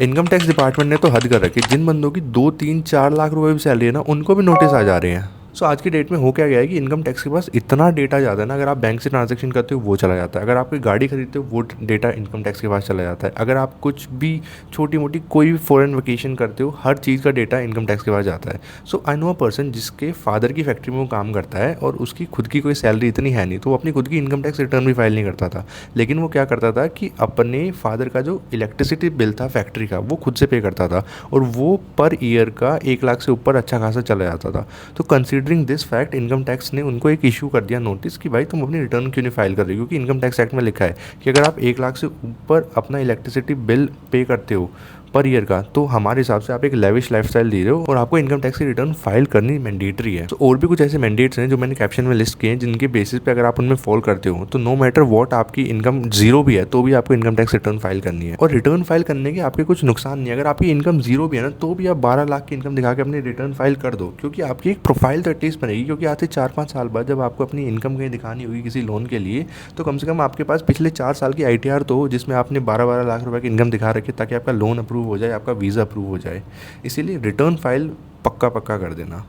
Income tax department ने तो हद कर रखी है। जिन बंदों की 2, 3, 4 लाख रुपए भी सैलरी है ना, उनको भी नोटिस आ जा रहे हैं। सो आज की डेट में हो क्या गया है कि इनकम टैक्स के पास इतना डेटा ज़्यादा है ना, अगर आप बैंक से ट्रांजैक्शन करते हो वो चला जाता है, अगर आप कोई गाड़ी खरीदते हो वो डेटा इनकम टैक्स के पास चला जाता है, अगर आप कुछ भी छोटी मोटी कोई भी फॉरेन वेकेशन करते हो, हर चीज़ का डेटा इनकम टैक्स के पास जाता है। सो आई नो अ पर्सन जिसके फादर की फैक्ट्री में वो काम करता है और उसकी खुद की कोई सैलरी इतनी है नहीं, तो वो अपनी खुद की इनकम टैक्स रिटर्न भी फाइल नहीं करता था। लेकिन वो क्या करता था कि अपने फादर का जो इलेक्ट्रिसिटी बिल था फैक्ट्री का, वो खुद से पे करता था, और वो पर ईयर का 1 लाख से ऊपर अच्छा खासा चला जाता था। तो considering this fact, income tax ने उनको एक इशू कर दिया नोटिस कि भाई तुम अपनी रिटर्न क्यों नहीं फाइल कर रही हो, क्योंकि इनकम टैक्स एक्ट में लिखा है कि अगर आप 1 लाख से ऊपर अपना इलेक्ट्रिसिटी बिल पे करते हो पर ईयर का, तो हमारे हिसाब से आप एक लेविश लाइफस्टाइल जी रहे हो और आपको इनकम टैक्स की रिटर्न फाइल करनी मैंडेटरी है। तो और भी कुछ ऐसे मैंडेट्स हैं जो मैंने कैप्शन में लिस्ट किए हैं, जिनके बेसिस पे अगर आप उनमें फॉल करते हो तो नो मैटर व्हाट आपकी इनकम जीरो भी है तो भी आपको इनकम टैक्स रिटर्न फाइल करनी है। और रिटर्न फाइल करने के आपके कुछ नुकसान नहीं है। अगर आपकी इनकम जीरो भी है ना, तो भी आप 12 लाख की इनकम दिखा के अपनी रिटर्न फाइल कर दो, क्योंकि आपकी एक प्रोफाइल तो एटलीस्ट बनेगी। क्योंकि आज से 4-5 साल बाद जब आपको अपनी इनकम कहीं दिखानी होगी किसी लोन के लिए, तो कम से कम आपके पास पिछले 4 साल की ITR तो हो, जिसमें आपने 12-12 लाख रुपए की इनकम दिखा रखी है, ताकि आपका लोन अप्रूव हो जाए, आपका वीज़ा अप्रूव हो जाए। इसीलिए रिटर्न फाइल पक्का पक्का कर देना।